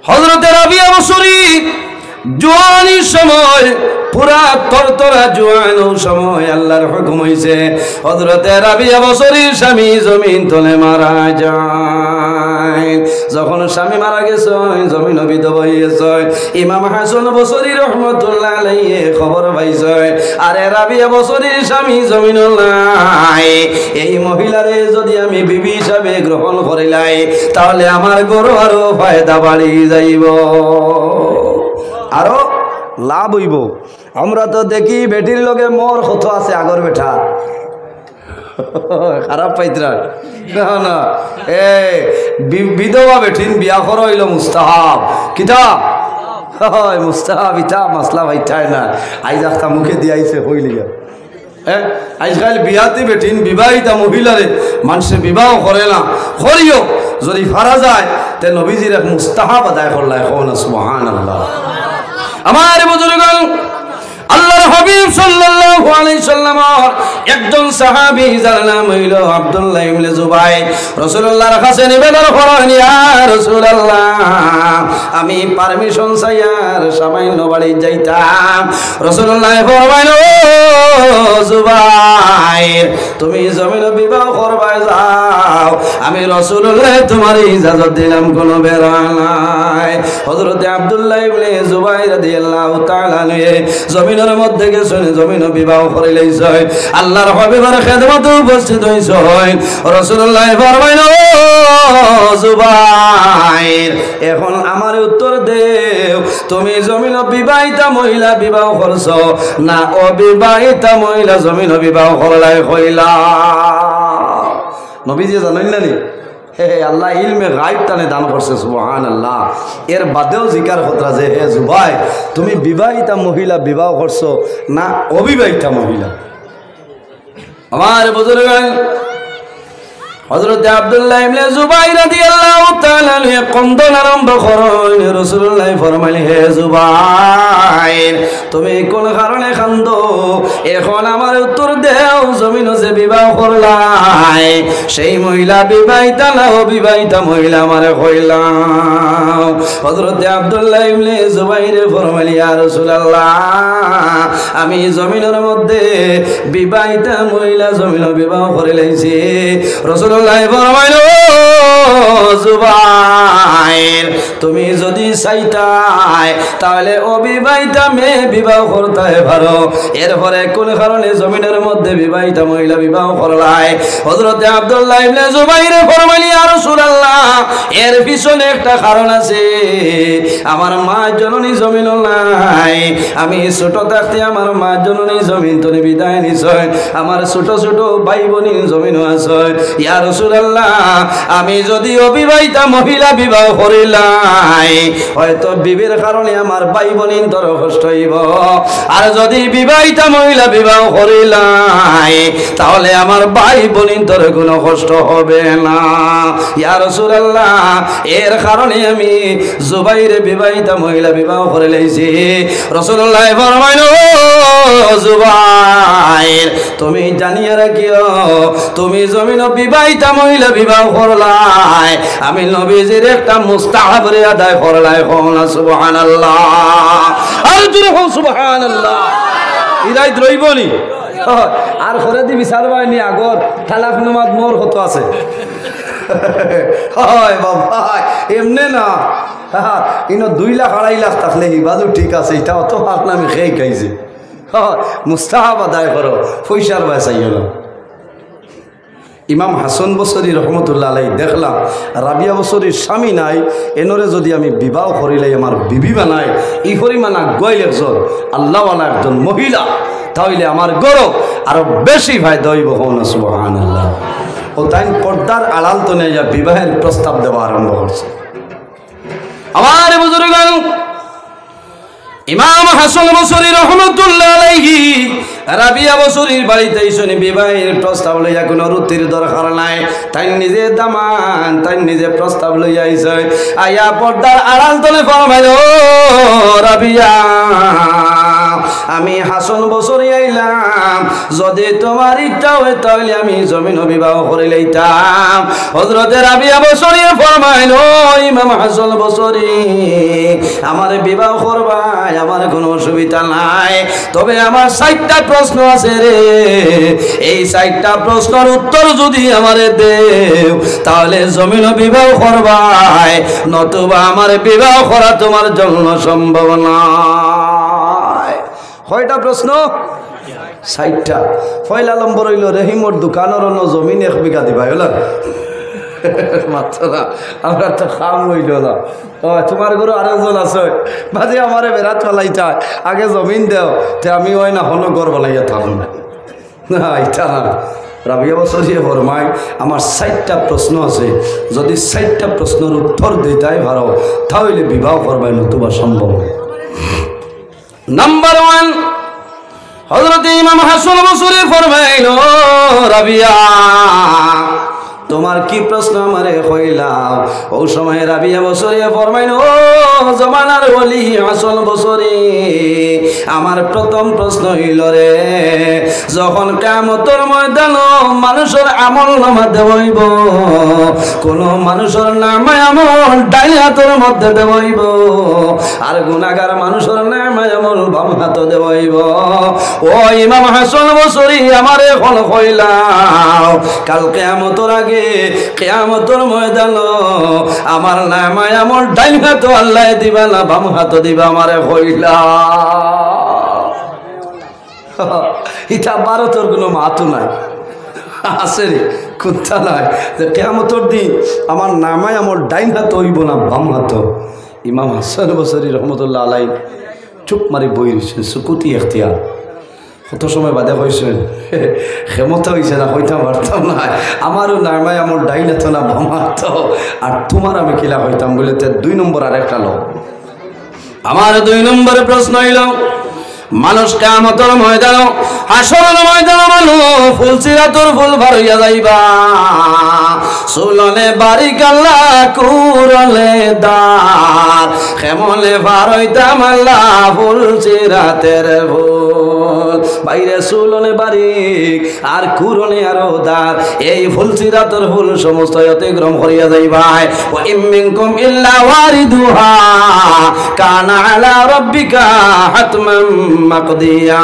হযরতে রাবিয়া বসরি জোয়ানির সময় পুরা তরতরা জোয়ানো সময় আল্লাহর হুকুম হইছে হযরতে রাবিয়া বসরির স্বামী জমিন তলে মারা যায়। যখন স্বামী মারা গেছে জমিন বিধবা হইছে, ইমাম হাসান বসরি রহমাতুল্লাহ আলাইহি খবর পাইছে আরে রাবিয়া বসরির স্বামী জমিন নাই, এই মহিলারে যদি আমি বিবি হিসাবে গ্রহণ করিলাই তাহলে আমার গরু আরো ফায়দা বাড়ি যাইব, আরো লাভ হইব। আমরা তো দেখি বেটির লগে মোর কত আছে আগর বেটা খারাপ পাইতরা না না, বিধবা বেঠিন বিয়া করা হইল মুস্তাহাব, কিতা মুস্তাহাব, ইটা মাসলা ভাইটাই না আইজ আস্তা মুখে দিয়ে আইছে হইলিয়া। আজকাল বিয়াতে বেঠিন বিবাহিতা মহিলারে মানুষে বিবাহ করে না, করিও যদি ফারা যায় তে নবীজির এক মুস্তাহাব আদায় করলাই, সুবহানাল্লাহ। আমার বুজুর্গগণ, আল্লাহর হাবিব সাল্লাল্লাহু আলাইহি সাল্লামের একজন সাহাবী যার নাম হইল আব্দুল্লাহ ইবনে জুবাইর, রাসূলুল্লাহর কাছে নিবেদন করেন, ইয়া রাসূলুল্লাহ আমি পারমিশন চাই আর সামান্য বাড়ি যাইতাম। রাসূলুল্লাহ ফরমাইল, ও জুবাইর তুমি জমিন বিবাহ করবা যাও, আমি রাসূলুল্লাহ তোমার ইজাজত দিলাম, কোনো বেরা নাই। হযরতে আব্দুল্লাহ ইবনে জুবাইর রাদিয়াল্লাহু তাআলা জমিনের মধ্যে গেছেন, জমিন বিবাহ করে লইছে, আল্লাহর হাবিবের খেদমতে উপস্থিত হইছে। রাসূলুল্লাহ ফরমাইল, ও জুবাইর এখন আমার উত্তর দেও, তুমি জমিন বিবাহিতা মহিলা বিবাহ করছো না অবিবাহিতা মহিলা জমিন বিবাহ করলাই কইলা? নবীজি জানেন না নি হে আল্লাহ ইলমে গায়ব তানে দান করছে, সুবহানাল্লাহ। এর বাদেও জিকার হতরা যে হে জুবাই তুমি বিবাহিতা মহিলা বিবাহ করছো না অবিবাহিতা মহিলা? আমার বুজুর্গ হযরত আব্দুল্লাহ ইবনে জুবাইর রাদিয়াল্লাহু তাআলা আনহু কন্দন আরম্ভ করেন। রাসূলুল্লাহ ফরমাইলেন, হে জুবাইর তুমি কোন কারণে কান্দো, এখন আমার উত্তর দেও, জমিন যে বিবাহ করলাই সেই মহিলা বিবাহিতা না অবিবাহিতা মহিলা আমারে কইলাম। হযরত আব্দুল্লাহ ইবনে জুবাইর ফরমাইলেন, ইয়া রাসূলুল্লাহ আমি জমিনের মধ্যে বিবাহিতা মহিলা জমিন বিবাহ করে লাইছি। রাসূলুল্লাহ ফরমাইল, জুবাইর তুমি যদি চাইতাই তাহলে অবিবাহিতা মেয়ে বিবাহ করতে পারো, এরপরে কোন কারণে জমিনের মধ্যে বিবাহিতা মহিলা বিবাহ করলাই? হযরতে আব্দুল্লাহ ইবনে জুবাইর ফরমাইলেন, ইয়া রাসূলুল্লাহ এর পিছনে একটা কারণ আছে, আমার মা জননী জমিন নাই, আমি ছোট থাকতে আমার মা জননী জমিন তো বিদায় নিছে, আমার ছোট ছোট ভাই বোন জমিন আছে। ইয়া রাসূলুল্লাহ আমি যদি অবিবাহিতা মহিলা বিবাহ করিলাই হয়তো বিবির কারণে আমার ভাই বোনিন তোর কষ্ট হইব, আর যদি বিবাহিতা মহিলা বিবাহ করিলাই তাহলে আমার ভাই বোনিন তোর কোনো কষ্ট হবে না। ইয়া রাসূলুল্লাহ এর কারণে আমি জুবাইরে বিবাহিতা মহিলা বিবাহ করে লাইছি। রাসূলুল্লাহ ফরমাইল, জুবাইর তুমি জানিয়ে রাখিও, তুমি জমিন বিবাহিতা মহিলা বিবাহ করলাই আমি নবীজির একটা মুস্তাহাবরে আদায় করলাই, সুবহানাল্লাহ। আর জোরে হও সুবহানাল্লাহ। ইরাই দ্রইবনি আর করে দি বিচার বাইনি আগর তালাক নামাজ মোর কত আছে হয় বাবা এমনে না, ইনো 2 লাখ 2.5 লাখ থাকলে বাজু ঠিক আছে, এটা অত পাক নামে খেয়ে খাইছে। মুস্তাহাব আদায় করো, পয়সার বাঁচাইও না। ইমাম হাসান বসরি রহমতুল্লাহ আলাইহি দেখলাম রাবিয়া বসরির স্বামী নাই, এনরে যদি আমি বিবাহ করিলাই আমার বিবি বানাই ই পরিমাণ গইল একজন আল্লাহওয়ালা একজন মহিলা, তাহলে আমার গৌরব আরো বেশি ফায়দা হইব, সুবহানাল্লাহ। ও তাই পর্দার আড়াল তো নেই বিবাহের প্রস্তাব দেওয়া আরম্ভ করছে। আমার বুজুর্গগণ ইমাম হাসান বসরি রহমতুল্লাহ আলাইহি রাবিয়া বসরির বাড়িতে শুনে বিবাহের প্রস্তাব লইয়া কোনো রুতির দরকার নাই, তাই নিজে দামান তাই নিজে প্রস্তাব লইয়া আইছে। আয়া পর্দার আড়াল তলে ফরমাইল, ও রাবিয়া আমি হাসান বসরি আইলাম, যদি তোমার ইচ্ছা হয় তাহলে আমি জমিন বিবাহ করে লইতাম। হযরতে রাবিয়া বসরি ফরমাইল, ইমাম হাসান বসরি আমার বিবাহ করবাই, আমার কোনো অসুবিধা নাই, তবে আমার 60টা প্রশ্ন আছে রে, এই 60টা প্রশ্নের উত্তর যদি আমারে দেও তাহলে জমিন বিবাহ করবাই, নতুবা আমার বিবাহ করা তোমার জন্য সম্ভব নয়। কয়টা প্রশ্ন? 60টা। পয়লা নম্বর হইল রহিমর দোকানের অন্য জমিন 1 বিঘা দিবা, হলো মাত্র না, আমরা তো খাম হইল না। ও তোমার ঘরে আরেকজন আছে বাজে আমারে বেড়াত ফেলাইতা, আগে জমিন দেও, তে আমি ওই না হলো ঘর বলাইয়া থাকুন না, এটা না। রাবিয়া বসরিয়ে ফরমায়, আমার 60টা প্রশ্ন আছে, যদি 60টা প্রশ্নের উত্তর দিতাই পারো তাহলে বিবাহ করবাই, নতুবা সম্ভব। নাম্বার 1, হযরত ইমাম হাসান বসরি ফরমাইল, রাবিয়া তোমার কি প্রশ্ন আমারে কইলাও? ও সময় রাবিয়া বসরি ফরমাইল, ও জমানার ওলি হাসান বসরি, আমার প্রথম প্রশ্ন হইল রে, যখন কিয়ামতের ময়দান মানুষের আমল নামা দেবইব, কোন মানুষের নামে আমল ডাইন হাতের মধ্যে দেবইব, আর গুনাহগার মানুষের নামে আমল বাম হাতে দেবইব। ও ইমাম হাসান বসরি আমারে কোন কইলাও, কাল কিয়ামতের আগে কিয়ামতের ময়দান আমার নামে আমল ডাইন হাতে আল্লাহ দিবা না বাম হাতে দিবা, আমারে কইলা। এটা ভারতের কোনো মাতু নাই, আছে রে কুত্তা নাই, যে কিয়ামতের দিন আমার নামায় আমার ডাইন হাত হইব না বাম হাত। ইমাম হাসান বসরি রহমতুল্লাহ আলাইহি চুপ মারি বই রয়েছেন, সুকুতি এখতিয়ার। কত সময় বাদে কইছেন, ক্ষমতা হয়েছে না কইতাম পারতাম না, আমারও নামায় আমার ডাইন হাত না বাম হাত, আর তোমার আমি কিলা কইতাম বলে। 2 নম্বর আরেকটা লোক, আমার 2 নম্বরে প্রশ্ন হইল, মানুষ কিয়ামতের ময়দান হাসরের ময়দান মানুষ ফুলসিরাতুর ফুল ভরিয়া যাইবা, সুলনে বাড়ি কাল্লা কুরলে দার, কেমনে ভারইতাম আল্লাহ ফুলসিরাতের ফুল, বাইরে সুলনে বাড়ি আর কুরনে আরো দার, এই ফুলসিরাতের ফুল সমস্ত অতিক্রম করিয়া যাইবাই। ওয়া ইমিনকুম ইল্লা ওয়ারিদুহা কানা আলা রাব্বিকা হাতমান মাকদিয়া।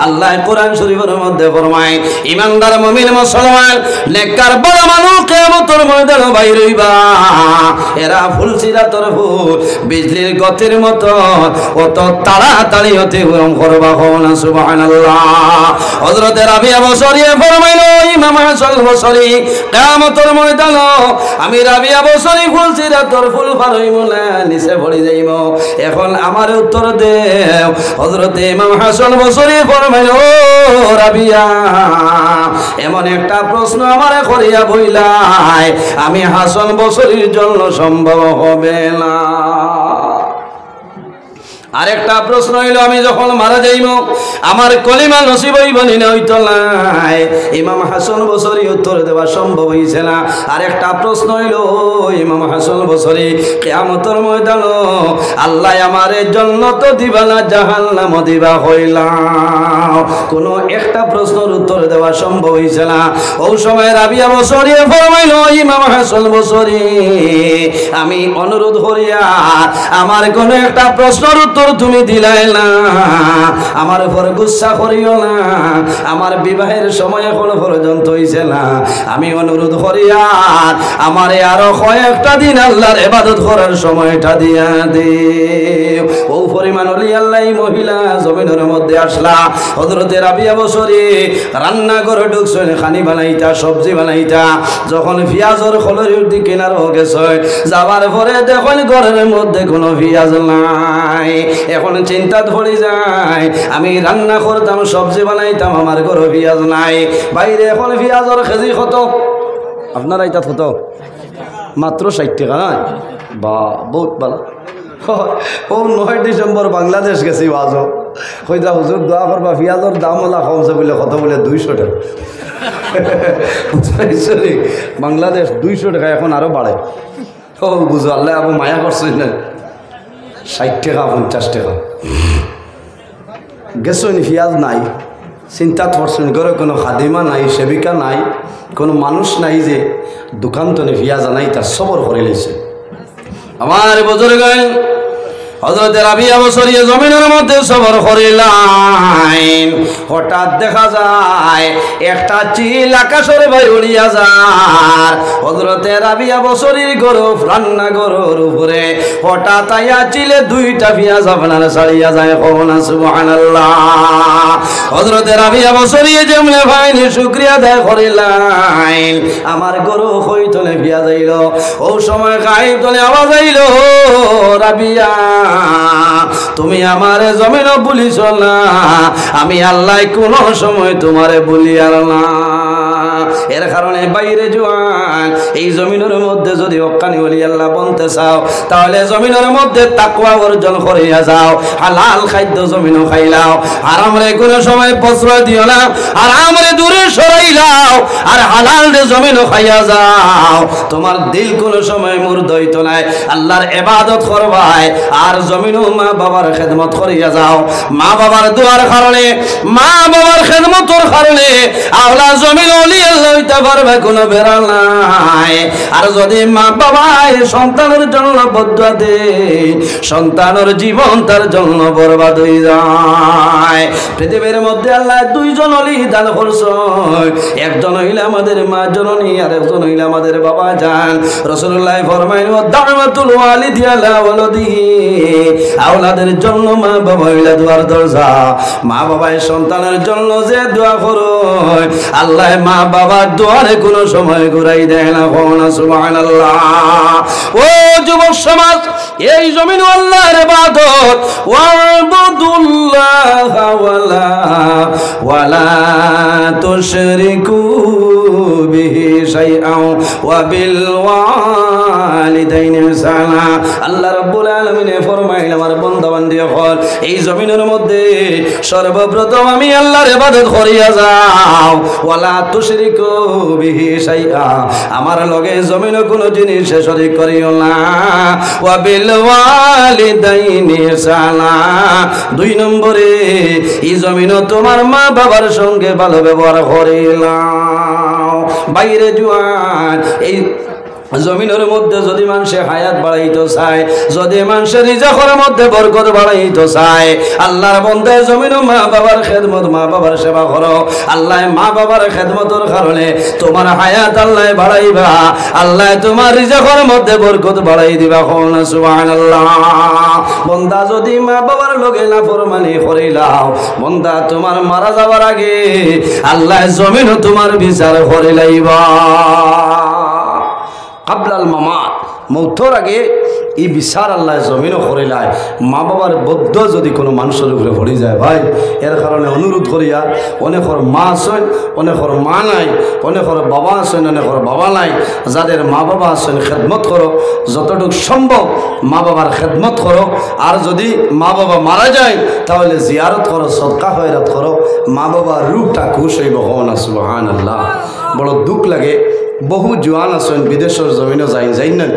আল্লাহ কোরআন শরীফের মধ্যে ফরমায়, ইমানদার মুমিন মুসলমান নেককার বড় মানুষ কিয়ামতের ময়দানে বাইর হইবা, এরা ফুলসিরাতের ফুল বিজলির গতির মতো অত তাড়াতাড়ি অতিক্রম করবা, না সুবহানাল্লাহ। হযরত রাবিয়া বসরি ফরমাইলো, ইমাম হাসান বসরি কিয়ামতের ময়দানে আমি রাবিয়া বসরি ফুলসিরাতের ফুল পার হইব না, নিচে পড়ে যাইব। এখন আমার উত্তর দেও। হযরত ইমাম হাসান বসরি ফরমাইল, ও রাবিয়া এমন একটা প্রশ্ন আমারে করিয়া বইলাই, আমি হাসান বসরির জন্য সম্ভব হবে না। আরেকটা প্রশ্ন হইল, আমি যখন মারা যাইব আমার কলিমা নসিব হইব না হইতো নাই। ইমাম হাসান বসরি উত্তর দেওয়া সম্ভব হইছে না। আরেকটা প্রশ্ন হইল, ইমাম হাসান বসরি কিয়ামতের ময়দান আল্লাহ আমারে জান্নাত দিবা না জাহান্নাম দিবা হইলাম, কোন একটা প্রশ্নের উত্তর দেওয়া সম্ভব হইছে না। ওই সময় রাবিয়া বসরি ফরমাইল, ইমাম হাসান বসরি আমি অনুরোধ করিয়া আমার কোন একটা প্রশ্নের উত্তর তুমি দিলাই না, আমার উপর গুসা করিও না, আমার বিবাহের সময় এখনো পর্যন্ত হইছে না, আমি অনুরোধ করিয়া আমারে আরো কয়েকটা দিন আল্লাহর ইবাদত করার সময়টা দিয়া দিও। ও পরিমাণ ওলি আল্লাহ মহিলা জমিনের মধ্যে আসলা। হযরতে রাবিয়া বসরি রান্না করে ঢুকছেন, খানি বানাইতা সবজি বানাইতা, যখন পেঁয়াজের খলরির দিকে কিনার হয়ে গেছে, যাবার পরে দেখুন ঘরের মধ্যে কোনো পেঁয়াজ নাই। এখন চিন্তা ধরে যায়, আমি রান্না করতাম সবজি বানাইতাম, আমার ঘরে পেঁয়াজ নাই। বাইরে এখন পেঁয়াজের কেজি কত? আপনার এটা কত? মাত্র 60 টাকা না? বা বহুত ভালো। ও 9 ডিসেম্বর বাংলাদেশ গেছি বাজো, কইতা হুজুর দোয়া করবা পেঁয়াজের দাম ওলা কমছে বলে, কত বলে 200 টাকা। বাংলাদেশ 200 টাকা, এখন আরো বাড়ে। ও বুঝো আল্লাহ আবু মায়া করছে না, 60 টাকা 50 টাকা। গেছেন পেঁয়াজ নাই, চিন্তাত পড়ছেন ঘরে কোনো খাদিমা নাই, সেবিকা নাই, কোনো মানুষ নাই যে দোকান তো পেঁয়াজ নাই, তার সবর করে লেছে। আমার বুজুর্গ হযরত রাবিয়া বসরিয়ে জমিনের মধ্যে সবর করিলেন। হঠাৎ দেখা যায় একটা চিল আকাশের ভাই উড়িয়া যায়। হযরত রাবিয়া বসরির গরব রান্না গরুর উপরে হঠাৎ আইয়া চিলে দুইটা পেঁয়াজ আপনার ছাড়িয়া যায়। কওনা সুবহানাল্লাহ। হযরত রাবিয়া বসরিয়ে যেমনে ভাইনি শুকরিয়া আদায় করিলেন। আমার গরু হইতলে পেঁয়াজ আইল, ও সময় গায়েব তলে আওয়াজ আইল, রাবিয়া তুমি আমারে জমিনও বলিস না, আমি আল্লাহ কোন সময় তোমারে বলি আর না। এর কারণে বাইরে জোয়ান এই জমিনের মধ্যে যদি হক্কানি ওলি আল্লাহ বলতে চাও, তাহলে জমিনের মধ্যে তাকওয়া অর্জন করিয়া যাও। হালাল খাদ্য জমিনও খাইলাও, হারামরে কোনো সময় প্রশ্রয় দিও না, হারামরে দূরে সরাইলাও, আর হালাল রে জমিনও খাইয়া যাও। তোমার দিল কোনো সময় মুর্দ হইতো নাই, আল্লাহর ইবাদত করবাই, আর জমিনও মা বাবার খেদমত করিয়া যাও। মা বাবার দোয়ার কারণে, মা বাবার খেদমতের কারণে আওলা জমিন ওলি আল্লাহ হইতে পারবে, কোনো বেড়া নাই। আর যদি মা বাবা সন্তানের জন্য বদুয়া দেয়, সন্তানের জীবন তার জন্য বরবাদ হয়ে যায়। পৃথিবীর মধ্যে আল্লাহ দুইজন ওলি দান করছেন, একজন হইলে আমাদের মা জননী, আর একজন হইলে আমাদের বাবা জান। রাসূলুল্লাহ ফরমায় দাওয়াতুল ওয়ালিদি আলা ওয়ালাদিহি, আওলাদের জন্য মা বাবা হইলে দুয়ার দরজা। মা বাবাই সন্তানের জন্য যে দোয়া করো, আল্লাহ মা বাবার দোয়ারে কোনো সময় ঘুরাই দেয় না। কওনা সুবহানাল্লাহ। ও যুবক সমাজ, এই জমিন আল্লাহর ইবাদত, ওয়াবুদুল্লাহ ওয়ালা তুশরিকু বিহি শাইআন ওয়া বিল ওয়ালিদাইনি ইহসানা। আল্লাহ রাব্বুল আলামিন ফরমাইলেন, আমার বান্দা বান্দি হল এই জমিনের মধ্যে সর্বপ্রথম আমি আল্লাহর ইবাদত করিয়া যাও, ওয়ালা তুশরিকু বিহি শাইআ, আমার লগে জমিনে কোনো জিনিস শরীক করিও না, ওয়া বিল ওয়ালিদাইনি ইহসানা। দুই নম্বরে এই জমিনে তোমার মা বাবার সঙ্গে ভালো ব্যবহার করিলাম। বাইরে জুয়ান এই জমিনের মধ্যে যদি মানুষে হায়াত বাড়াইতে চায়, যদি মানুষের রিজকের মধ্যে বরকত বাড়াইতে চায়, আল্লাহর বন্দে জমিন মা বাবার খেদমত, মা বাবার সেবা করো। আল্লাহ মা বাবার খেদমতের কারণে তোমার হায়াত আল্লাহ বাড়াইবা, আল্লাহ তোমার রিজকের মধ্যে বরকত বাড়াই দিবা। কওনা সুবহানাল্লাহ। বন্দা যদি মা বাবার লগে নাফরমানি করিলাও, বন্দা তোমার মারা যাবার আগে আল্লাহ জমিন তোমার বিচার করে লাইবা। কাবলাল মামাত, মৌতর আগে এই বিচার আল্লাহ জমিনও করিলায়। মা বাবার বদ্ধ যদি কোনো মানুষের উপরে ভরে যায়, ভাই এর কারণে অনুরোধ করিয়া, অনেকর মা আছেন, অনেকর মা নাই, অনেকর বাবা আছেন, অনেকর বাবা নাই, যাদের মা বাবা আছেন খেদমত করো, যতটুকু সম্ভব মা বাবার খেদমত করো। আর যদি মা বাবা মারা যায় তাহলে জিয়ারত করো, সদকা খয়রাত করো, মা বাবার রূপটা খুশ হইব। কওনা সুবহানাল্লাহ। বড় দুঃখ লাগে, বহু জোয়ান আছেন বিদেশের জমিনও যাই না,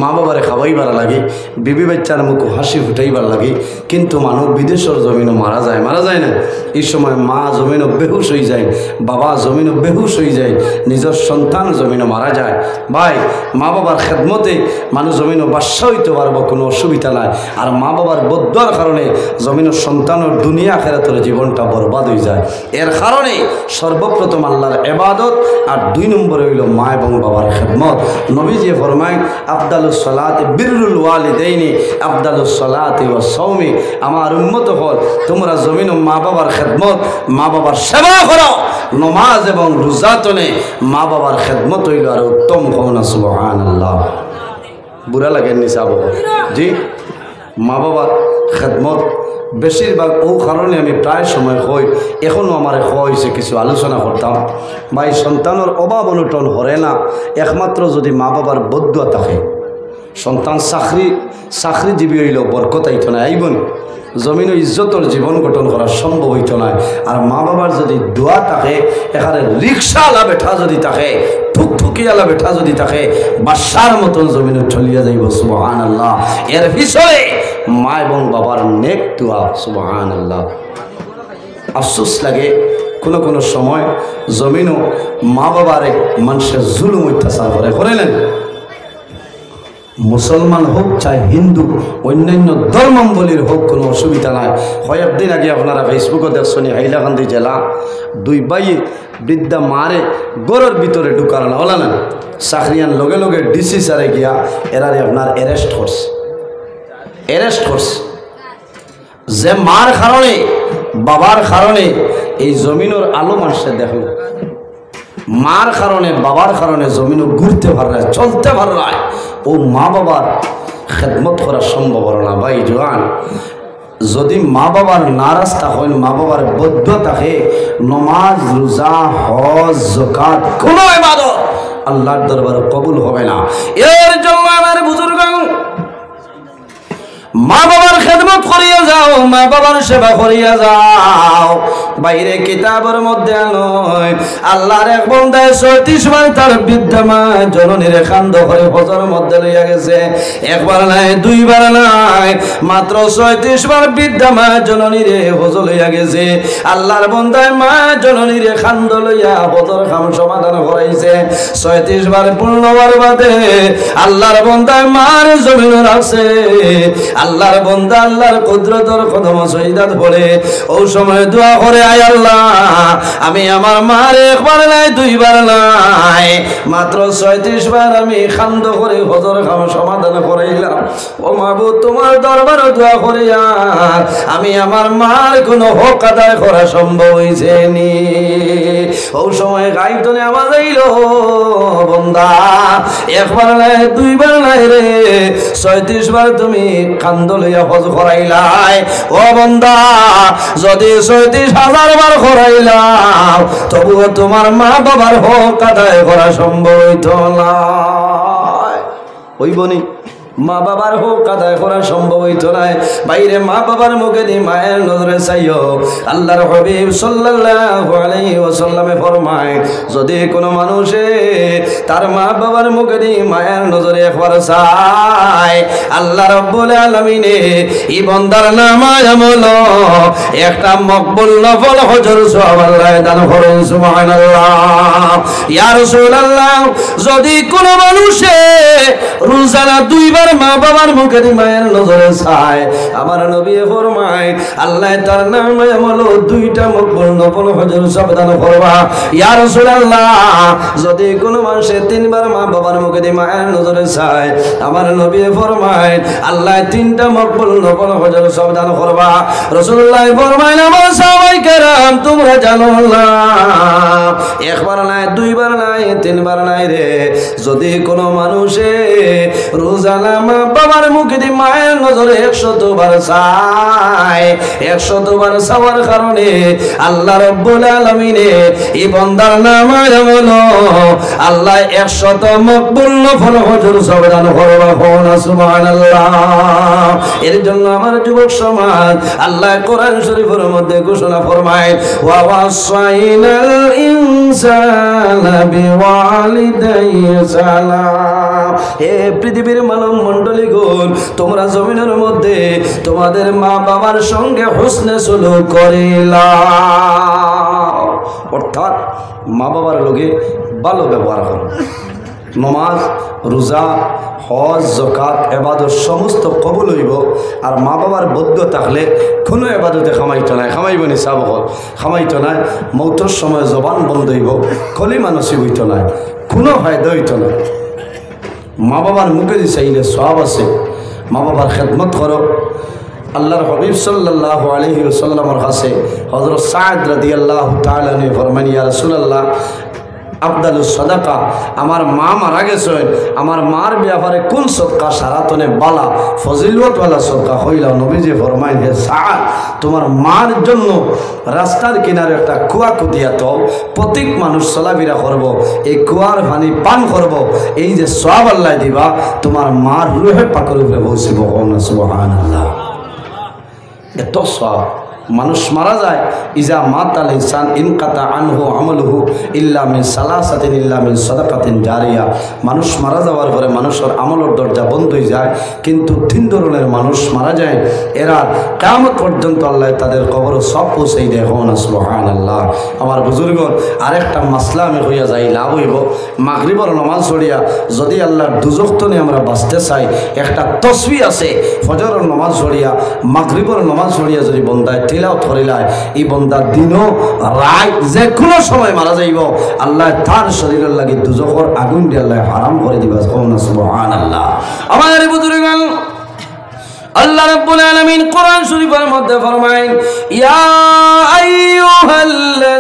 মা বাবারে খাওয়াইবার লাগে, বিবি বাচ্চার মুখ হাসি ফুটাইবার লাগে, কিন্তু মানুষ বিদেশের জমিনও মারা যায় না। এই সময় মা জমিনও বেহুশ হয়ে যায়, বাবা জমিনও বেহুশ হয়ে যায়, নিজের সন্তান জমিনও মারা যায়। ভাই মা বাবার খেদমতে মানুষ জমিনও বাদশা হইতে পারবো, কোনো অসুবিধা নাই। আর মা বাবার বদুয়ার কারণে জমিনের সন্তানের দুনিয়া আখিরাতের জীবনটা বরবাদ হয়ে যায়। এর কারণে সর্বপ্রথম আল্লাহর ইবাদত, আর দুই নম্বরে হইল মা এবং বাবার খেদমত। নবীজি ফরমায় আফদালুস সালাতি বিররুল ওয়ালিদাইনি আফদালুস সালাতি ওয়াস সাওমি। আমার উম্মত হল তোমরা জমিন মা বাবার খেদমত, মা বাবার সেবা করো, নমাজ এবং রোজাতনে মা বাবার খেদমত হইল আর উত্তম। কওনা সুবহানাল্লাহ। বুড়া লাগেন নিসাব জি, মা বাবার খেদমত বেশিরভাগ ও কারণে আমি প্রায় সময় কই, এখনও আমার হয়েছে কিছু আলোচনা করতাম। ভাই সন্তানের অভাব অনটন হরে না একমাত্র যদি মা বাবার বদুয়া থাকে। সন্তান চাকরিজীবী হইল বরকত আইত না, আইবন জমিন ইজ্জতর জীবন গঠন করা সম্ভব হইত না। আর মা বাবার যদি দোয়া থাকে, এখানে রিক্সাওয়ালা বেঠা যদি থাকে, ঠুকঠুকিয়ালা বেঠা যদি থাকে, বাদশার মতন জমিনে চলিয়া যাইব। সুবহানাল্লাহ। এর পিছনে মা এবং বাবার নেক দোয়া। সুবহানাল্লাহ। আফসোস লাগে কোনো সময় জমিনও মা বাবারে মানুষের জুলুম অত্যাচার করে নেন। মুসলমান হোক চাই হিন্দু অন্যান্য ধর্মাবলীর হোক কোনো অসুবিধা নাই। কয়েকদিন আগে আপনারা ফেসবুকে দেখছেন হাইলাকান্দি জেলা 2 ভাই বৃদ্ধা মারে গড়ের ভিতরে ঢুকার না হলা না চাকরিয়ান লগে লগে ডিসি স্যারে গিয়া এরারে আপনার অ্যারেস্ট করছে যে মার কারণে বাবার কারণে এই জমিনের আলো মানুষের দেখল, মার কারণে বাবার কারণে জমিনও ঘুরতে পারে না, চলতে পারে না, ও মা বাবার খেদমত করা সম্ভব না। ভাই জোয়ান, যদি মা বাবার নারাজ থাকেন, মা বাবার বদ্ধ থাকে, নমাজ রোজা হজ যাকাত কোনো ইবাদত আল্লাহর দরবারে কবুল হবে না। এর জন্য আমার বুজুর্গ মা বাবার খেদমত করিয়া যাও, মা বাবার সেবা করিয়া যাও। বাইরে কিতাবের মধ্যে নয় আল্লাহর এক বান্দায় 36 বার তার বৃদ্ধা মা জননীর কান্দ করে হজর মধ্যে লইয়া গেছে। একবার নাই, 2 বার নাই, মাত্র 36 বার বৃদ্ধা মা জননীর হজ লইয়া গেছে। আল্লাহর বান্দায় মা জননীর কান্দ লইয়া হজর কাম সমাধান করাইছে। 36 বার পূর্ণবার বাদে আল্লাহর বান্দায় মার জমিন আছে। আল্লাহর বান্দা আল্লাহর কুদরতের কদম সজদাত পড়ে ও সময় দোয়া করে, আয় আল্লাহ আমি আমার মার একবার নাই 2 বার নাই, মাত্র 36 বার আমি খান্দ করে হজর খাম সমাধান করাইলাম। ও মাবুদ তোমার দরবারে দোয়া করিয়া আমি আমার মার কোনো হক আদায় করা সম্ভব হইছে নি। ও সময় গাইতনে আওয়াজ আইলো, বান্দা একবার নাই 2 বার নাই রে, 36 বার তুমি কান্দ লইয়া হজ করাইলাই। ও বান্দা যদি 36,000 বার করাইলাম তবুও তোমার মা বাবার হক আদায় করা সম্ভব হইত না। হইবনি? মা বাবার হোক আদায় করা সম্ভব হইত নাই। বাইরে মা বাবার মুখে দি মায়ের নজরে চাইও। আল্লাহর হাবিব সাল্লাল্লাহু আলাইহি ওয়াসাল্লামে ফরমায়, যদি কোনো মানুষে তার মা বাবার মুখে দি মায়ের নজরে একবার চায়, আল্লাহ রাব্বুল আলামিনে এই বান্দার নামায় আমল একটা মকবুল নফল হজর সওয়াব আল্লাহ দান করেন। সুবহানাল্লাহ। ইয়া রাসূলুল্লাহ, যদি কোনো মানুষে রোজানা 2 বার মা বাবার মুখে মায়ের নজরে চায়, আমার নবী ফরমায় আল্লাহ তার নামে আমল 2টা মকবুল নফল হজর সওয়াব দান করবা। ইয়া রাসূলুল্লাহ, যদি কোনো মানুষ 3 বার মা বাবার মুখে মায়ের নজরে চায়, আমার নবী ফরমায় আল্লাহ 3টা মকবুল নফল হজর সওয়াব দান করবা। রাসূলুল্লাহ ফরমায়, আমার সাহাবায়ে কেরাম তোমরা জানো না, একবার নাই 2 বার নাই 3 বার নাই রে, যদি কোনো মানুষে রোজানা মা বাবার মুখে দিয়ে মায়ের নজরে 100 বার চায়, 100 বার চাওয়ার কারণে আল্লাহ রাব্বুল আলামিনে এই বান্দার নামায় আমল আল্লাহ 100 মকবুল নফল হজর সওয়াব দান করবে। সুবহানাল্লাহ। এর জন্য আমার যুবক সমাজ, আল্লাহ কোরআন শরীফের মধ্যে ঘোষণা ফরমায়, ওয়া ওয়াসাইনাল ইনসানা বিওয়ালিদাইহি সালাম। হে পৃথিবীর মানব মণ্ডলী গণ, তোমরা জমিনের মধ্যে তোমাদের মা বাবার সঙ্গে হুসনে সুলুক করিলা, অর্থাৎ মা বাবার লগে ভালো ব্যবহার করো। নমাজ রোজা হজ যাকাত ইবাদত সমস্ত কবুল হইব। আর মা বাবার বদ্ধ থাকলে কোনো ইবাদতে খামাইতো নাই, খামাইব নি চাব খামাইতো নাই, মৌতর সময় জবান বন্ধ হইব, কলিমা নসিব হইতো নাই, কোনো ফায়দা হইতো না। মা বাবার মুখে যে চাইলে সওয়াব আছে, মা বাবার খেদমত করো। আল্লাহর হাবিব সাল্লাল্লাহু আলাইহি ওয়াসাল্লামের কাছে হযরত সাদ রাদিয়াল্লাহু তাআলা আনহু ফরমান, ইয়া রাসূলুল্লাহ, আফদালুস সাদাকা, আমার মা মারা গেছেন, আমার মার ব্যাপারে কোন সদকা সারাতনে বালা ফজিলতওয়ালা সদকা হইলা? নবীজি ফরমাইন, হে সাদ, তোমার মার জন্য রাস্তার কিনারে একটা কুয়া কুদিয়া তো প্রত্যেক মানুষ চলাফেরা করব, এই কুয়ার পানি পান করব, এই যে সওয়াব আল্লাহ দিবা তোমার মার রূহে পাকের উপরে পৌঁছিব। সুবহানাল্লাহ। এত সওয়াব মানুষ মারা যায় ইজা মাতাল ইনসান ইনকাতা আনহু আমলুহু ইল্লা মিন সালাসাতিন ইল্লা মিন সাদাকাতিন জারিয়া। মানুষ মারা যাওয়ার পরে মানুষের আমলের দরজা বন্ধ হয়ে যায়, কিন্তু 3 ধরনের মানুষ মারা যায়, এরা কিয়ামত পর্যন্ত আল্লাহ তাদের কবর সব পৌঁছাই দেয়। হন সুবহানাল্লাহ। আমার বুজুর্গণ আরেকটা মাসলা আমি হইয়া যাই লাভ হইব, মাগরিবের নামাজ পড়িয়া যদি আল্লাহর দুজখ থেকে আমরা বাঁচতে চাই, একটা তসবিহ আছে, ফজরের নামাজ পড়িয়া মাগরিবের নামাজ পড়িয়া যদি বন্দায় তিলাওয়াত করিলায়, এই বন্দা দিনও রাত যে কোনো সময় মারা যাইব, আল্লাহ তার শরীরের লাগি দুজখর আগুন দিয়ে আল্লাহ হারাম করে দিবা। সুবহানাল্লাহ। আমার বুজুর্গণ আল্লাহ রাব্বুল আলামিন কোরআন শরীফের মধ্যে ফরমায়, ইয়া আইয়ুহাল্লাযীনা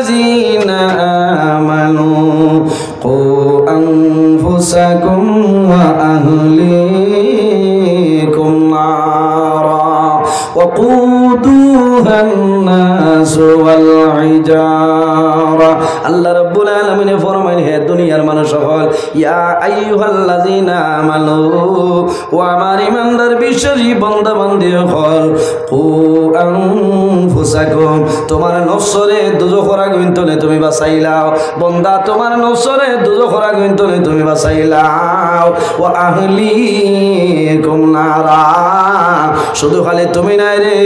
আমানু কু আনফুসাকুম ওয়া আহলিকুম নারা ওয়াকুদুহান নাস ওয়াল হিজারা। আল্লাহ রাব্বুল আলামিন ফরমায়, হে দুনিয়ার মানুষ সকল, ইয়া আইয়ুহাল্লাযীনা আমানু, ও আমার ইমানদার বিশ্বাসী বান্দা বান্দি সকল, কু আনফুসাকুম, তোমার নফসরে দুজখের আগুন থেকে তুমি বাঁচাইলাও। বান্দা তোমার নফসরে দুজখের আগুন থেকে তুমি বাঁচাইলাও। ওয়া আহলিকুম নারা, শুধু খালি তুমি নাই রে,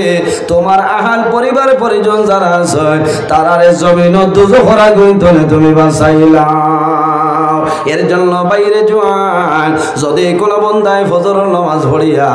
তোমার আহাল পরিবার পরিজন যারা আছে তারারে জমিন দুজখের আগুন থেকে তুমি বাঁচাইলাও। এর জন্য বাইরে জোয়ান যদি কোনো বন্দায় ফজরের নামাজ পড়িয়া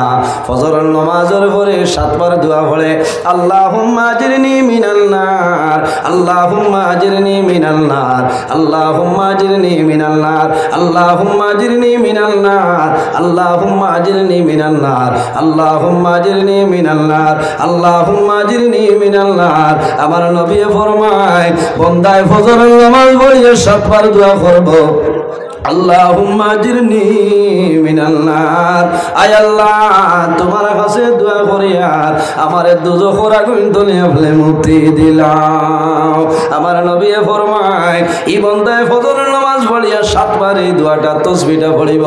ফজরের নামাজের পরে 7 বার দোয়া পড়ে, আল্লাহুম্মা আজরিনি মিনাল নার, আল্লাহুম্মা আজরিনি মিনাল নার, আল্লাহুম্মা আজরিনি মিনাল নার, আল্লাহুম্মা আজরিনি মিনাল নার, আল্লাহুম্মা আজরিনি মিনাল নার, আল্লাহুম্মা আজরিনি মিনাল নার, আল্লাহুম্মা আজরিনি মিনাল নার। আমার নবী ফরমায়, বন্দায় ফজরের নামাজ পড়িয়া 7 বার দোয়া করব, আল্লাহুম্মা আজরিনি মিনাল নার, আয় আল্লাহ তোমার কাছে দোয়া করিয়া আমারে দুজখের আগুন থেকে আপনি মুক্তি দিলাও। আমার নবী ফরমায়, এই বন্দায় ফজরের নামাজ পড়িয়া 7 বার এই দোয়াটা তাসবিহটা পড়িব,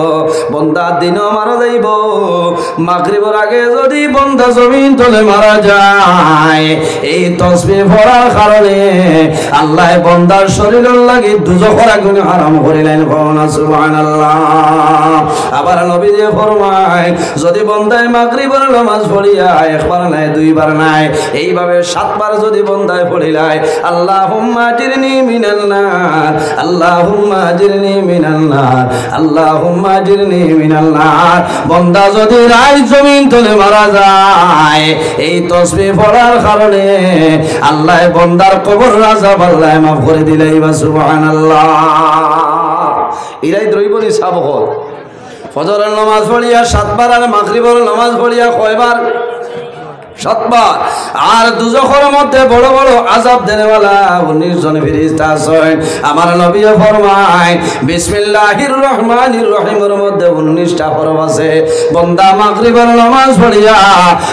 বন্দা দিনও মারা যাইব। মাগরিবের আগে যদি বন্দা জমিন তলে মারা যায়, এই তাসবিহ পড়ার কারণে আল্লাহ বন্দার শরীরের লাগি দুজখের আগুন হারাম করিলেন। সুবহানাল্লাহ। আবার নবী যে ফরমায়, যদি বন্দায় মাগরিবের নামাজ পড়িয়া 1 বার নাই 2 বার নাই, এইভাবে 7 বার যদি বন্দায় পড়িলায়, আল্লাহুম্মা আজরিনি মিনাল নার, আল্লাহুম্মা আজরিনি মিনাল নার, আল্লাহুম্মা আজরিনি মিনাল নার। বন্দা যদি রায় জমিন তলে মারা যায়, এই তাসবিহ পড়ার কারণে আল্লাহ বন্দার কবর আযাব আল্লাহ মাফ করে দিলেই বা সুবহানাল্লাহ। ইরাই দ্রৈবনি সাবহর ফজরের নামাজ পড়িয়া 7 বার আর মাগরিবের নামাজ পড়িয়া কয়বার? 7 বার। আর দুজখের মধ্যে বড় বড় আযাব দেনেওয়ালা 19 জন ফেরেশতা আছেন। আমার নবী ফরমায়, বিসমিল্লাহির রহমানির রহিমের মধ্যে 19টা হরফ আছে। বান্দা মাগরিবের নামাজ পড়িয়া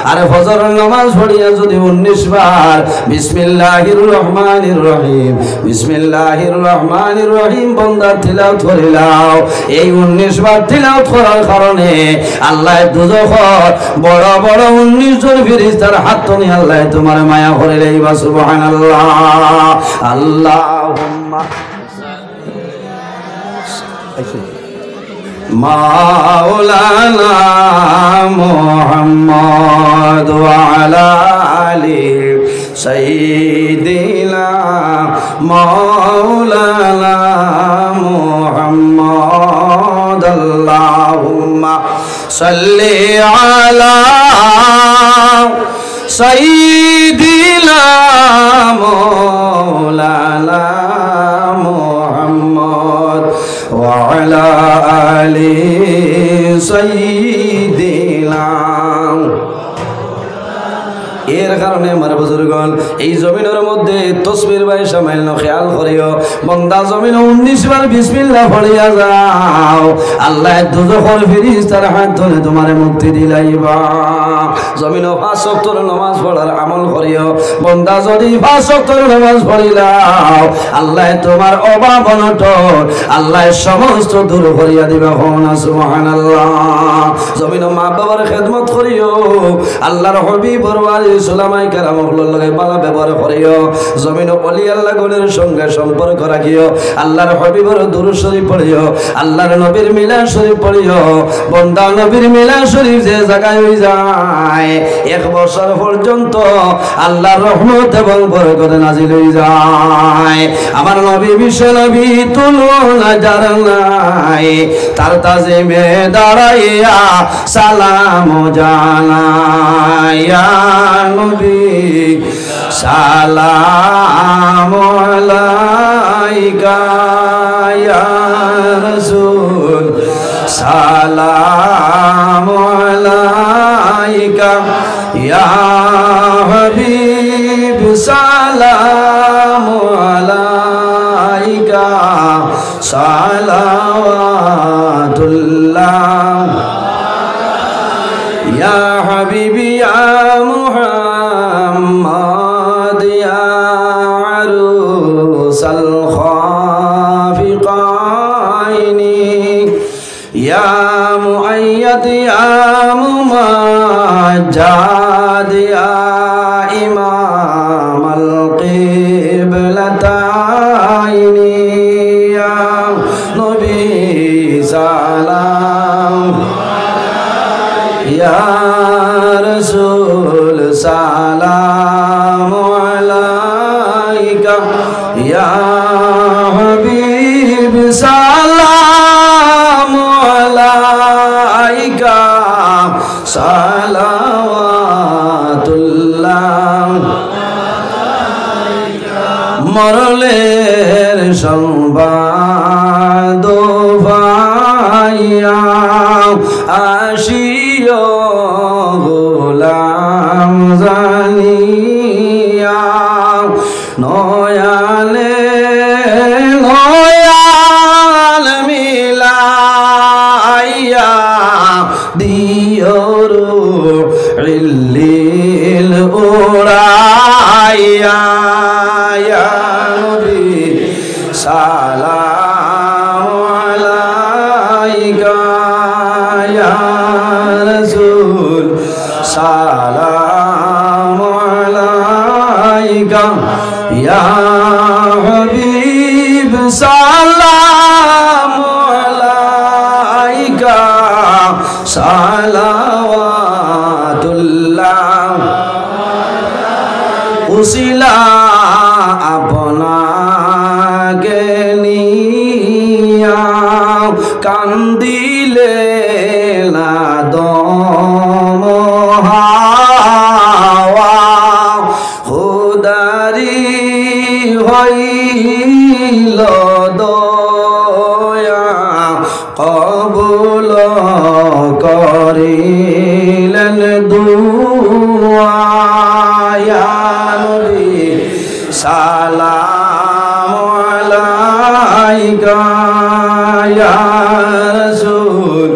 আর ফজরের নামাজ পড়িয়া যদি 19 বার বিসমিল্লাহির রহমানির রহিম, বিসমিল্লাহির রহমানির রহিম বান্দা তিলাওয়াত করিলাও, এই 19 বার তিলাওয়াত করার কারণে আল্লাহ দুজখের বড় বড় 19 জন ফেরেশতার হাত ধরে আল্লাহ তোমার মায়া করে লইবা। সুবহানাল্লাহ। আল্লাহুম্মা মাওলানা মুহাম্মদ ওয়া আলা আলি সাইয়্যিদিনা মাওলানা মুহাম্মদ। আল্লাহুম্মা সাল্লি আলা সাইয়্যিদিনা মাওলানা মুহাম্মদ ওয়া আলা আলি সাইয়্যিদিনা। এর কারণে আমার বুজুর্গণ এই জমিনের মধ্যে তসবির ভাই সামাইল খেয়াল করিও, বন্দা জমিন 19 বার বিসমিল্লাহ পড়িয়া যাও, আল্লাহ দুজখের ফেরেশতার হাত ধরে তোমারে মুক্তি দিলাইবা। জমিন 5 ওয়াক্তের নামাজ পড়ার আমল করিও, বন্দা যদি 5 ওয়াক্তের নামাজ পড়িলাও, আল্লাহ তোমার অভাব অনটন আল্লাহ সমস্ত দূর করিয়া দিবা। সুবহানাল্লাহ। জমিন মা বাবার খেদমত করিও, আল্লাহর হাবিবর ওয়ারিস সুলামাই কেরামগুলোর লগে ভালো ব্যবহার করিও জমিন অলি আল্লাহ গণের সঙ্গে সম্পর্ক রাখিও আল্লাহর হাবিবের দুরূদ শরীফ পড়িও আল্লাহর নবীর মিলাদ শরীফ পড়িও বন্দা নবীর মিলাদ শরীফ যে জায়গায় হয়ে যায় 1 বছর পর্যন্ত আল্লাহর রহমত এবং বরকত নাজিল হয়ে যায় আমার নবী বিশ্ব নবী তুলনা যার নাই তার তাজিমে দাঁড়াইয়া সালাম জানাইয়া নবী সালাম আলাইকা ইয়া রাসূল সালাম আলাইকা ইয়া হাবিব সালাম আলাইকা সালাওয়াতুল্লাহ ইয়া হাবিবি ইয়া মুহাম্মদ ইয়া আরুসাল খাফিকাইনি ইয়া মুআইয়াদ ইয়া মুমাজ্জাদ ইয়া ইমামাল কিবলাতাইনি ইয়া নবী সালাম ইয়া রাসূল সালাম আলাইকা ইয়া হাবিব সালাম আলাইকা সালাওয়াতুল্লাহ মরলের সংবাদ পাইয়া আসিও গোলাম জানিয়া নয়ালে নয়াল মিলাইয়া দিয়রু ইল্লিল উড়াইয়া ইয়া নবী সালাম আলাইকা ইয়া রাসূল সালাম আলাইকা ইয়া হাবিব সালাম আলাইকা সালাওয়াতুল্লাহ উসিলা আপনাকে নিয়া কান্দিলে না দম হাওয়া খুদারি হইল দয়া কবুল করিলেন দুআ ইয়া নবী সালাম আলাইকা ইয়া রাসূল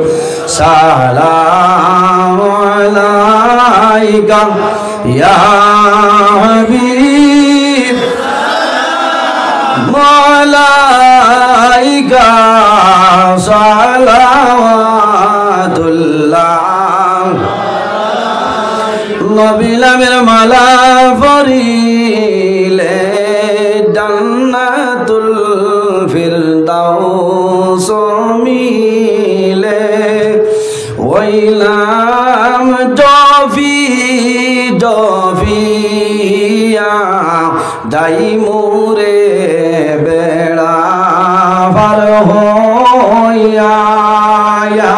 সালাম আলাইকা ইয়া হাবিব মালাইকা সালাওয়াতুল্লাহ নবী নামের মালা পরিলে জান্নাতুল ফিরদাউস মিলে ওই নাম জফি জফিয়া দাই মুরে বেড়া পার হইয়া ইয়া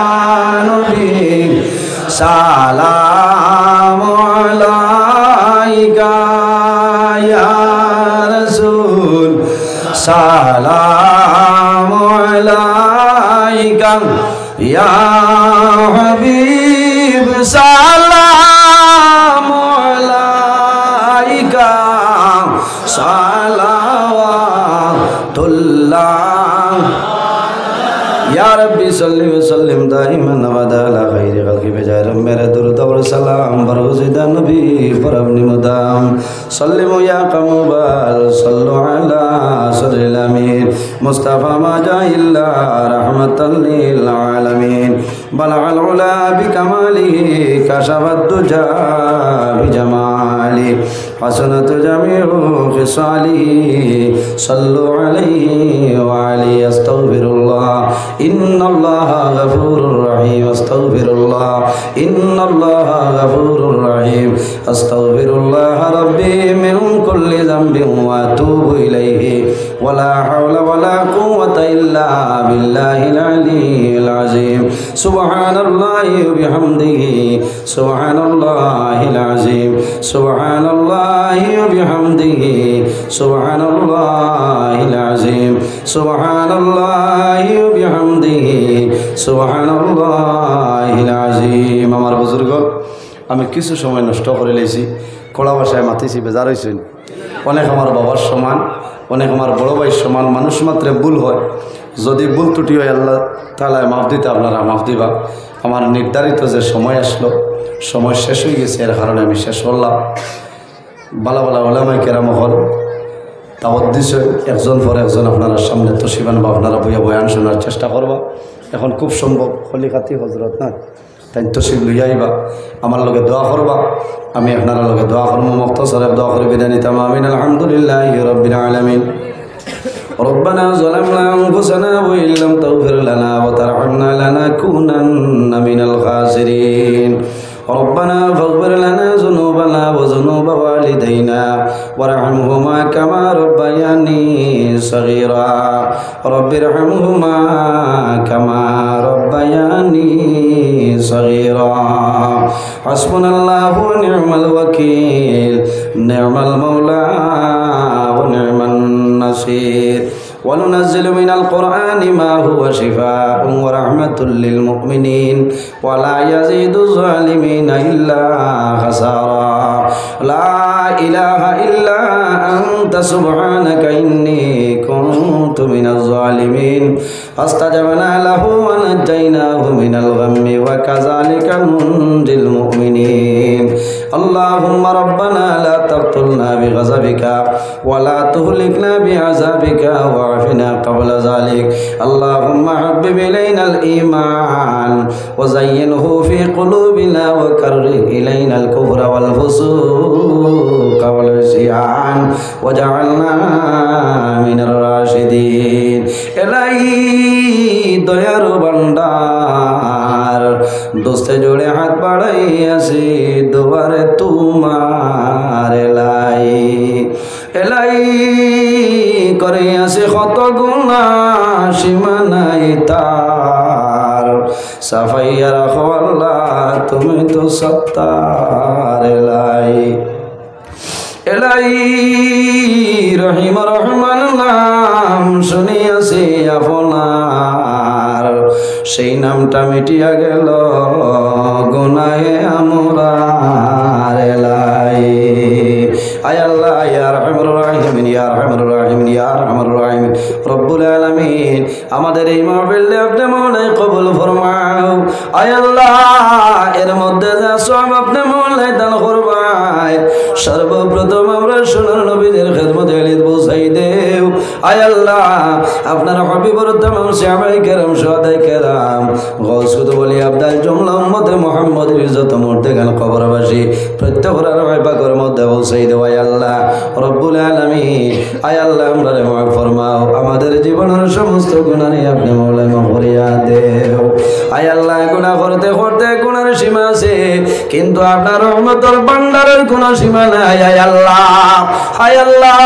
নবী সালাম আলাইকা ইয়া রাসূল সালাম আলাইকা ইয়া হাবিব সালাম আলাইকা সালাওয়াতুল্লাহ या रब्बी सल्ली व सल्लिम दाइमन अबदा अला खैरि खल्क़ि बजाय मेरे दुरूद और सलाम बरोज़िदा नबी पर अपनी मुदाम सल्लिमु या कमुबाल सल्लु अला सदरिल अमीन मुस्तफा मा जाइल्ला रहमतल लिल आलमीन बलगल उला बिकमालिही कशफत दुजा बिजमालिही أفعاله حسنة جميع خصاله صلوا عليه وعليه أستغفر الله إن الله غفور رحيم أستغفر الله إن الله غفور رحيم أستغفر الله ربي من كل ذنب وأتوب إليه ولا حول ولا قوة إلا بالله العلي العظيم سبحان الله وبحمده سبحان الله العظيم سبحان الله وبحمده سبحان الله العظيم سبحان الله وبحمده سبحان الله العظيم আমার বুজুর্গ আমি কিছু সময় নষ্ট করে লেছি কড়া ভাষায় মাতিছি বেজার হইছেন অনেক আমার বাবার সমান অনেক আমার বড় ভাইয়ের সমান মানুষ মাত্রে ভুল হয় যদি ভুল ত্রুটি হয় আল্লাহ তাআলা মাফ দিতে আপনারা মাফ দিবা আমার নির্ধারিত যে সময় আসলো সময় শেষ হয়ে গেছে এর কারণে আমি শেষ করলাম বালা বালা ওলামায়ে কেরাম হল দাওয়াত দিছে একজন পর একজন আপনারা সামনে তশরিফান বা আপনারা বইয়া বয়ান শোনার চেষ্টা করবা এখন খুব সম্ভব খলিকাতি হজরত না তাই তশরিফ লইয়া আইবা আমার লগে দোয়া করবা আমি আপনারা লগে দোয়া করবো মুখতাসারে দোয়া করে বিদায় নিতাম আমিন আলহামদুলিল্লাহি রাব্বিল আলামিন ربنا ظلمنا أنفسنا وإن لم تغفر لنا وترحمنا لنكونن من الخاسرين ربنا فاغفر لنا ذنوبنا وذنوب والدينا وارحمهما كما ربياني صغيرا رب ارحمهما كما ربياني صغيرا حسبنا الله ونعم الوكيل نعم المولى ونعم النصير وننزل من القرآن ما هو شفاء ورحمة للمؤمنين ولا يزيد الظالمين إلا خسارا لا إله إلا أنت سبحانك إني كنت من الظالمين فاستجبنا له ونجيناه من الغم وكذلك ننجي المؤمنين اللهم ربنا لا تقتلنا بغضبك ولا تهلكنا بعذابك واعفنا قبل ذلك اللهم حبب إلينا الإيمان وزينه في قلوبنا وكره إلينا الكفر والفسوق والعصيان وجعلنا من الراشدين إلهي দয়ার ভান্ডার দোস্তে জোড়ে হাত বাড়াইয়াছি দুবারে তোমার এলাই এলাই করে আছে কত গুনাহ সীমা নাই তার সাফাইয়া রাখো আল্লাহ তুমি তো সত্তার এলাই এলাই রহিম রহমান নাম শুনিয়াছি আপনার সেই নামটা মিটিয়া গেল গুনাহে আমরার এলাই আয় আল্লাহ ইয়া রহমানুর রহিম ইয়া রহমানুর রহিম ইয়া রহমানুর রহিম রব্বুল আলামিন আমাদের এই মাহফিলে আপনি মওলাই কবুল ফরমাও আয় আল্লাহ এর মধ্যে যা সওয়াব আপনি মওলাই দান করবাই সর্বপ্রথম আমরা সোনার নবীদের খেদমতে আলিত পৌঁছাই দেও আয় আল্লাহ আপনার হাবিবুর তামাম সাহাবায়ে কেরাম শুহাদায়ে কেরাম গাউস কুতুব ওলি আবদাল জুমলা উম্মতে মুহাম্মদের যত মুর্দেগান কবরবাসী প্রত্যেকের রহে পাকের মধ্যে পৌঁছাই দেও আয় আল্লাহ রব্বুল আলামিন আয় আল্লাহ আমরারে মাফ ফরমাও আমাদের জীবনের সমস্ত গুনাহ আপনি মওলাই মাফ করিয়া দেও আয় আল্লাহ গুনাহ করতে করতে গুনার সীমা আছে কিন্তু আপনার রহমতের ভান্ডারের কোনো সীমা নাই আয় আল্লাহ আয় আল্লাহ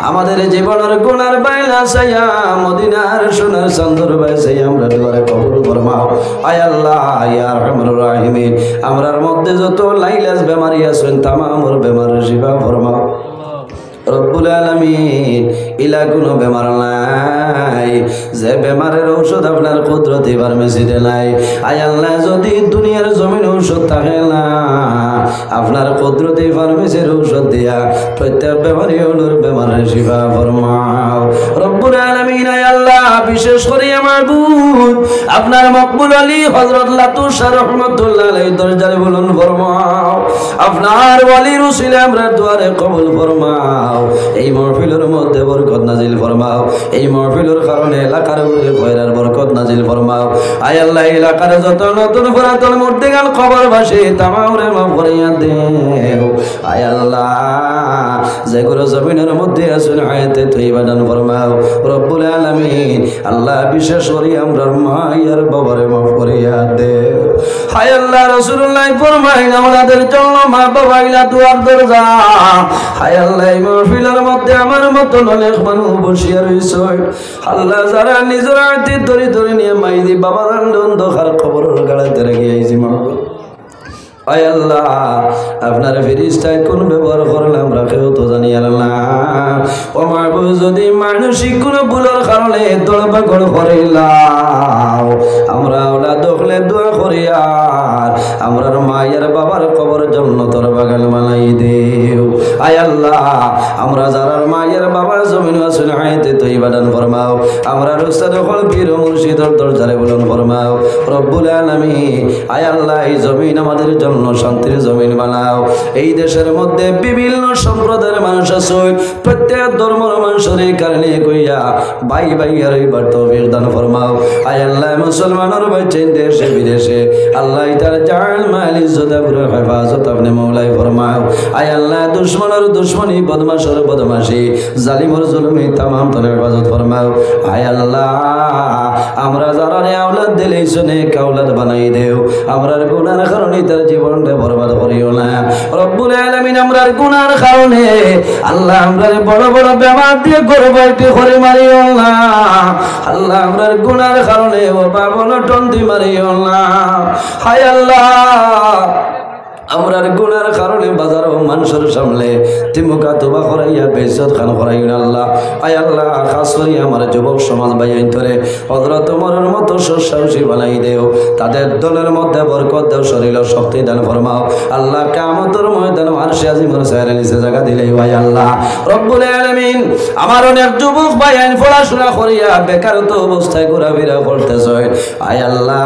আমাদের জীবনের গুনার বাইলা সাইয়া মদিনার সোনার চাঁদর বাইসাই আমরা দুয়ারে কবুল ফরমাও আয় আল্লাহ ইয়া রহমানুর রহিম আমরার মধ্যে যত লাইলাজ বেমারি আছেন তামামর বেমারের শিফা ফরমাও রব্বুল আলামিন ইলা কোনো বেমার নাই যে বেমারের ঔষধ আপনার কুদরতি ফার্মেসিতে নাই আয় আল্লাহ যদি দুনিয়ার জমিন ঔষধ থাকে না আপনার কুদরতি ফার্মেসির ঔষধ দিয়া প্রত্যেক বেমারি হলোর বেমারের শিফা ফরমাও রব্বুল আলামিন আয় আল্লাহ বিশেষ করে আমার বুদ আপনার মকবুল আলী হযরত লাতুশা রহমাতুল্লাহ আলাইহি দরজারে বলুন ফরমাও আপনার ওয়ালির উসিলা আমরা দুয়ারে কবুল ফরমাও এই মাহফিলের মধ্যে বরকত নাজিল ফরমাও এই মাহফিলের কারণে এলাকার উপরে খয়রার বরকত নাজিল ফরমাও আয় আল্লাহ এলাকার যত নতুন পুরাতন মুর্দেগান খবরবাসী তামামরে মাফ করিয়া করিয়া দেও। আয় আল্লাহ যেগুলো জমিনের মধ্যে আছেন হায়াতে তৈবা দান ফরমাও রব্বুল আলামিন। আল্লাহ বিশেষ করে আমরার মায়ের বাবারে মাফ করিয়া দেও। হায় আল্লাহ রাসূলুল্লাহ ফরমাইন আমাদের জন্য মা বাবা ইলা দুয়ার দরজা। হায় আল্লাহ এই মাহফিলের মধ্যে আমার মতো অনেক মানুষ বসিয়া রইছে। আল্লাহ যারা নিজের হাতে ধরে ধরে নিয়ে মাইদি বাবার অন্ধকার খবরের গাড়াতে রেখে আইছি মাহবুব। আয় আল্লাহ আপনার ফেরেশতায় কোন ব্যবহার করলাম রাখেও তো জানি আল্লাহ। ও মাহবুব যদি মানসিক কোন ভুলের কারণে দড়বাগড় করিলাম আমরা ওলা দখলে দোয়া করি আর আমরার মায়ের বাবার কবর জান্নাতের বাগান বানাই দেও। আয় আল্লাহ আমরা যারার মায়ের বাবা জমিন আছেন হায়াতে তৈবা দান ফরমাও। আমরা উস্তাদ হল পীর ও মুর্শিদের দরজারে বুলন্দ ফরমাও রব্বুল আলামিন। আয় আল্লাহ এই জমিন আমাদের জন্য শান্তির জমিন বানাও। এই দেশের মধ্যে বিভিন্ন সম্প্রদায়ের মানুষ আছে, প্রত্যেক ধর্মের মানুষের কারণে কইয়া ভাই ভাই আর এইবার তৌফিক দান ফরমাও। আয় আল্লাহ মুসলমানের বাচ্চা দেশে বিদেশে আল্লাহ তার জান মাল ইজ্জত আবরুর হেফাজত আপনি মওলাই ফরমাও। আয় আল্লাহ দুশমনের দুশমনি বদমাশের বদমাশি জালিমের জুলুমি तमाम তোর হেফাজত ফরমাও। আয় আল্লাহ আমরা যারা আওলাদ দিলেইছো নেক আওলাদ বানাই দেও। আমরার গুনার কারণে তার জীবনটা বরবাদ করিও না রব্বুল আলামিন। আমরার গুনার কারণে আল্লাহ আমরার বড় বড় বেমার দিয়ে গর্ভবতী করে মারিও না আল্লাহ। আমরার গুনার কারণে ও বাবন টন্দি মারিও না। হায় আল্লাহ আমরার গুনার কারণে বাজার ও মানুষের সামনে তিমুকা তোবা করাইয়া বেইজ্জত খান করাইও না আল্লাহ। আয় আল্লাহ খাস করি আমার যুবক সমাজ ভাইয়ান ধরে হযরত ওমরের মতো সাহসী বানাই দেও। তাদের দলের মধ্যে বরকত দাও, শরীর ও শক্তি দান ফরমাও আল্লাহ। কিয়ামতের ময়দানে আরশে আজিমের ছায়ার নিচে জায়গা দিলেই ভাই আল্লাহ রব্বুল আলামিন। আমার অনেক যুবক ভাইয়ান পড়াশোনা করিয়া বেকারত্ব অবস্থায় ঘোরাফেরা করতেছে। আয় আল্লাহ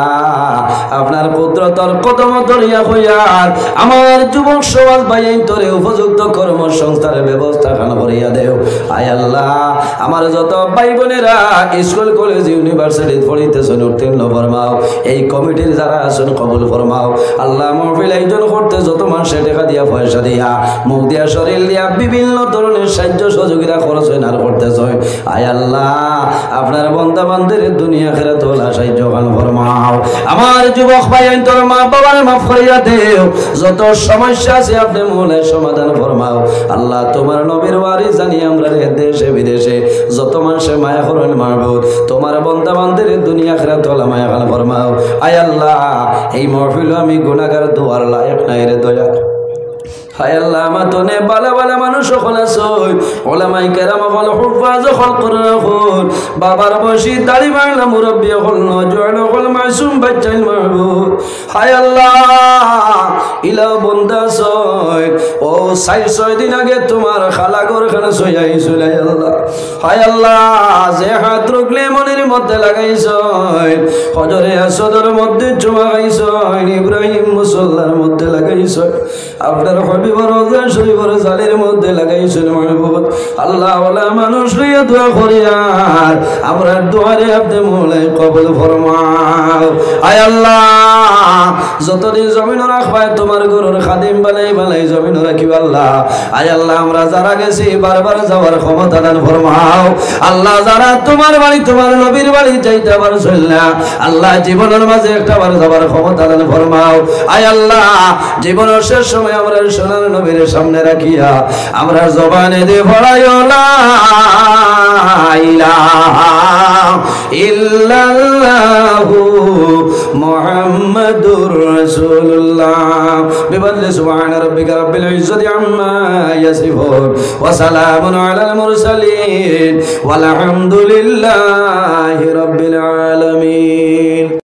আপনার কুদরতর কদম ধরিয়া হইয়ার আমার যুবক সমাজ ভাইয়ান তোরে উপযুক্ত কর্মসংস্থানের ব্যবস্থা খান করিয়া দেও। আয় আল্লাহ আমার যত ভাই বোনেরা স্কুল কলেজ ইউনিভার্সিটি পড়িতেছেন উত্তীর্ণ ফরমাও। এই কমিটির যারা আছেন কবুল ফরমাও আল্লাহ। মাহফিল আয়োজন করতে যত মানুষে টাকা দিয়া পয়সা দিয়া মুখ দিয়া শরীর দিয়া বিভিন্ন ধরনের সাহায্য সহযোগিতা খরচ হয় আর করতেছে। আয় আল্লাহ আপনার বান্দা বান্দির দুনিয়া আখিরাত ওলা সাহায্য খান ফরমাও। আমার যুবক ভাইয়ান তোর মা বাবার মাফ করিয়া দেও। যত সমস্যা আছে আপনি মৌলায় সমাধান ফরমাও আল্লাহ। তোমার নবীর ওয়ারিস জানি আমরা দেশে বিদেশে যত মানুষে মায়া করেন মাহবুব তোমার বান্দা বান্দির দুনিয়া আখিরাত ওলা মায়া খান ফরমাও। আয় আল্লাহ এই মাহফিল আমি গুনাহগার দুয়ার লায়ক নাই রে দয়া। হায় আল্লাহ আমার তনে বালা বালা মানুষ সকল আছে ওলামায়ে কেরাম হল হুফাজ হল কোরআন হল বাবার বসি দাড়ি বাংলা মুরব্বি হল নজওয়ান হল মাসুম বাচ্চাইল মাহবুব। হায় আল্লাহ ইলা বন্দা সয় ও 6 দিন আগে তোমার খালা ঘরখানে সই আইছিল। আল্লাহ হায় আল্লাহ যে হাত রুকলে মনের মধ্যে লাগাইছ হজরে আসদের মধ্যে জমা গাইছ ইব্রাহিম মুসল্লার মধ্যে লাগাইছ আপনার হাবিবর রওজা শরীফের জালের মধ্যে লাগাইছেন মাহবুব। আল্লাহ ওলা মানুষ লইয়া দোয়া করি আর আমরা দোয়ারে আপনি মওলাই কবুল ফরমাও। আয় আল্লাহ যতদিন জমিন রাখবাই তোমার গরুর খাদিম বানাই বানাই জমিন রাখিব আল্লাহ। আয় আল্লাহ আমরা যারা গেছি বারবার যাওয়ার ক্ষমতা দান ফরমাও আল্লাহ। যারা তোমার বাড়ি তোমার নবীর বাড়ি যাইতে পারছেন না আল্লাহ জীবনের মাঝে একটা বার যাওয়ার ক্ষমতা দান ফরমাও। আয় আল্লাহ জীবনের শেষ সময় আমরা সোনার নবীর সামনে রাখিয়া আমরা জবানে দিয়ে পড়াইও লা ইলাহা ইল্লাল্লাহু মুহাম্মাদুর রাসূলুল্লাহ। বিফadli সুবহানা রাব্বিকা রাব্বিল ইজ্জাতি আম্মা ইয়াসিফুন ওয়া সালামুন আলাল মুরসালিন ওয়াল হামদুলিল্লাহি রাব্বিল আলামিন।